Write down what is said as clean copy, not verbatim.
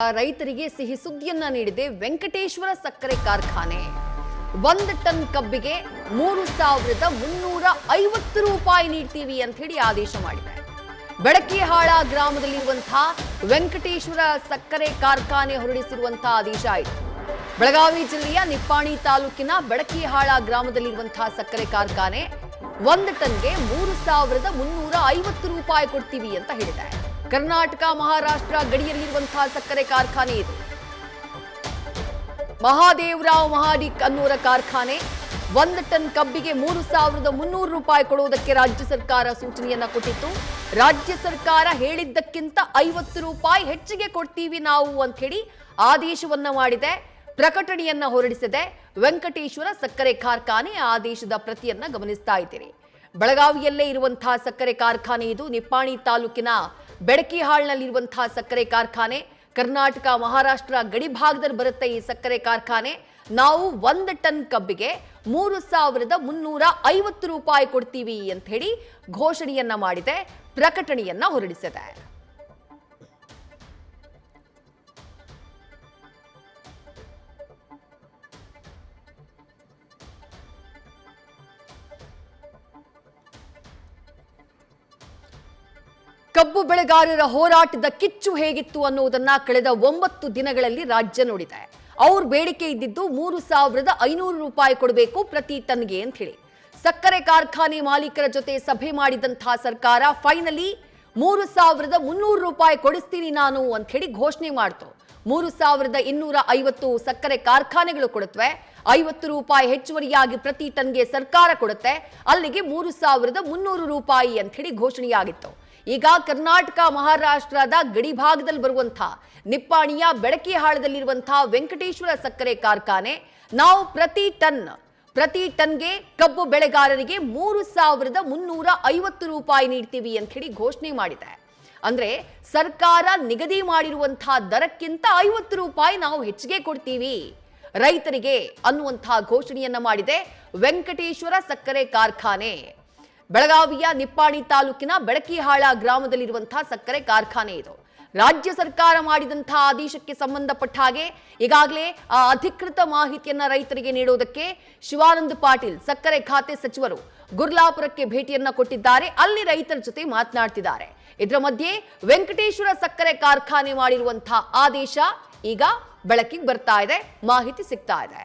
ರೈತರಿಗೆ ಸಿಹಿ ಸುದ್ದಿಯನ್ನ ನೀಡಿದೆ ವೆಂಕಟೇಶ್ವರ ಸಕ್ಕರೆ ಕಾರ್ಖಾನೆ. 1 ಟನ್ ಕಬ್ಬಿಗೆ 3,350 ರೂಪಾಯಿ ನೀಡ್ತೀವಿ ಅಂತ ಹೇಳಿ ಆದೇಶ ಮಾಡಿದೆ. ಬೆಳಕಿಹಾಳ ಗ್ರಾಮದಲ್ಲಿರುವಂತಹ ವೆಂಕಟೇಶ್ವರ ಸಕ್ಕರೆ ಕಾರ್ಖಾನೆ ಹೊರಡಿಸಿರುವಂತಹ ಆದೇಶ ಆಯಿತು. ಬೆಳಗಾವಿ ಜಿಲ್ಲೆಯ ನಿಪ್ಪಾಣಿ ತಾಲೂಕಿನ ಬೆಳಕಿಹಾಳ ಗ್ರಾಮದಲ್ಲಿರುವಂತಹ ಸಕ್ಕರೆ ಕಾರ್ಖಾನೆ 1 ಟನ್ಗೆ 3,350 ರೂಪಾಯಿ ಕೊಡ್ತೀವಿ ಅಂತ ಹೇಳಿದೆ. ಕರ್ನಾಟಕ ಮಹಾರಾಷ್ಟ್ರ ಗಡಿಯಲ್ಲಿರುವಂತಹ ಸಕ್ಕರೆ ಕಾರ್ಖಾನೆ ಇದು. ಮಹಾದೇವರಾವ್ ಮಹಾಡಿಕ್ ಅನ್ನೋರ ಕಾರ್ಖಾನೆ 1 ಟನ್ ಕಬ್ಬಿಗೆ 3,300 ರೂಪಾಯಿ ಕೊಡುವುದಕ್ಕೆ ರಾಜ್ಯ ಸರ್ಕಾರ ಸೂಚನೆಯನ್ನ ಕೊಟ್ಟಿತ್ತು. ರಾಜ್ಯ ಸರ್ಕಾರ ಹೇಳಿದ್ದಕ್ಕಿಂತ 50 ರೂಪಾಯಿ ಹೆಚ್ಚಿಗೆ ಕೊಡ್ತೀವಿ ನಾವು ಅಂತ ಹೇಳಿ ಆದೇಶವನ್ನ ಮಾಡಿದೆ, ಪ್ರಕಟಣೆಯನ್ನ ಹೊರಡಿಸಿದೆ. ವೆಂಕಟೇಶ್ವರ ಸಕ್ಕರೆ ಕಾರ್ಖಾನೆ ಆದೇಶದ ಪ್ರತಿಯನ್ನ ಗಮನಿಸ್ತಾ ಇದ್ದೀರಿ. ಬೆಳಗಾವಿಯಲ್ಲೇ ಇರುವಂತಹ ಸಕ್ಕರೆ ಕಾರ್ಖಾನೆ ಇದು. ನಿಪ್ಪಾಣಿ ತಾಲೂಕಿನ ಬೆಳಕಿಹಾಳ್ನಲ್ಲಿರುವಂತಹ ಸಕ್ಕರೆ ಕಾರ್ಖಾನೆ. ಕರ್ನಾಟಕ ಮಹಾರಾಷ್ಟ್ರ ಗಡಿ ಭಾಗದಲ್ಲಿ ಬರುತ್ತೆ ಈ ಸಕ್ಕರೆ ಕಾರ್ಖಾನೆ. ನಾವು 1 ಟನ್ ಕಬ್ಬಿಗೆ 3,350 ರೂಪಾಯಿ ಕೊಡ್ತೀವಿ ಅಂತ ಹೇಳಿ ಘೋಷಣೆಯನ್ನ ಮಾಡಿದೆ, ಪ್ರಕಟಣೆಯನ್ನ ಹೊರಡಿಸಿದೆ. ಕಬ್ಬು ಬೆಳೆಗಾರರ ಹೋರಾಟದ ಕಿಚ್ಚು ಹೇಗಿತ್ತು ಅನ್ನುವುದನ್ನ ಕಳೆದ 9 ದಿನಗಳಲ್ಲಿ ರಾಜ್ಯ ನೋಡಿದೆ. ಅವ್ರ ಬೇಡಿಕೆ ಇದ್ದಿದ್ದು 3,500 ರೂಪಾಯಿ ಕೊಡಬೇಕು ಪ್ರತಿ ಟನ್ಗೆ ಅಂತ ಹೇಳಿ. ಸಕ್ಕರೆ ಕಾರ್ಖಾನೆ ಮಾಲೀಕರ ಜೊತೆ ಸಭೆ ಮಾಡಿದಂತಹ ಸರ್ಕಾರ ಫೈನಲಿ 3,300 ರೂಪಾಯಿ ಕೊಡಿಸ್ತೀನಿ ನಾನು ಅಂತ ಹೇಳಿ ಘೋಷಣೆ ಮಾಡ್ತು. 3,250 ಸಕ್ಕರೆ ಕಾರ್ಖಾನೆಗಳು ಕೊಡುತ್ತವೆ, 50 ರೂಪಾಯಿ ಹೆಚ್ಚುವರಿಯಾಗಿ ಪ್ರತಿ ಟನ್ಗೆ ಸರ್ಕಾರ ಕೊಡುತ್ತೆ. ಅಲ್ಲಿಗೆ 3,300 ರೂಪಾಯಿ ಅಂತ ಹೇಳಿ ಘೋಷಣೆಯಾಗಿತ್ತು. ಈಗ ಕರ್ನಾಟಕ ಮಹಾರಾಷ್ಟ್ರದ ಗಡಿ ಭಾಗದಲ್ಲಿ ಬರುವಂತಹ ನಿಪ್ಪಾಣಿಯ ಬೆಳಕಿಹಾಳದಲ್ಲಿರುವಂತಹ ವೆಂಕಟೇಶ್ವರ ಸಕ್ಕರೆ ಕಾರ್ಖಾನೆ ನಾವು ಪ್ರತಿ ಟನ್ಗೆ ಕಬ್ಬು ಬೆಳೆಗಾರರಿಗೆ 3,350 ರೂಪಾಯಿ ನೀಡ್ತೀವಿ ಅಂತ ಹೇಳಿ ಘೋಷಣೆ ಮಾಡಿದೆ. ಅಂದ್ರೆ ಸರ್ಕಾರ ನಿಗದಿ ಮಾಡಿರುವಂತಹ ದರಕ್ಕಿಂತ 50 ರೂಪಾಯಿ ನಾವು ಹೆಚ್ಚಿಗೆ ಕೊಡ್ತೀವಿ ರೈತರಿಗೆ ಅನ್ನುವಂತಹ ಘೋಷಣೆಯನ್ನ ಮಾಡಿದೆ ವೆಂಕಟೇಶ್ವರ ಸಕ್ಕರೆ ಕಾರ್ಖಾನೆ. ಬೆಳಗಾವಿಯ ನಿಪ್ಪಾಣಿ ತಾಲೂಕಿನ ಬೆಳಕಿಹಾಳ ಗ್ರಾಮದಲ್ಲಿರುವಂತಹ ಸಕ್ಕರೆ ಕಾರ್ಖಾನೆ ಇದು. ರಾಜ್ಯ ಸರ್ಕಾರ ಮಾಡಿದಂತಹ ಆದೇಶಕ್ಕೆ ಸಂಬಂಧಪಟ್ಟ ಹಾಗೆ ಈಗಾಗಲೇ ಆ ಅಧಿಕೃತ ಮಾಹಿತಿಯನ್ನ ರೈತರಿಗೆ ನೀಡುವುದಕ್ಕೆ ಶಿವಾನಂದ ಪಾಟೀಲ್ ಸಕ್ಕರೆ ಖಾತೆ ಸಚಿವರು ಗುರ್ಲಾಪುರಕ್ಕೆ ಭೇಟಿಯನ್ನ ಕೊಟ್ಟಿದ್ದಾರೆ. ಅಲ್ಲಿ ರೈತರ ಜೊತೆ ಮಾತನಾಡ್ತಿದ್ದಾರೆ. ಇದರ ಮಧ್ಯೆ ವೆಂಕಟೇಶ್ವರ ಸಕ್ಕರೆ ಕಾರ್ಖಾನೆ ಮಾಡಿರುವಂತಹ ಆದೇಶ ಈಗ ಬೆಳಕಿಗೆ ಬರ್ತಾ ಇದೆ, ಮಾಹಿತಿ ಸಿಗ್ತಾ ಇದೆ.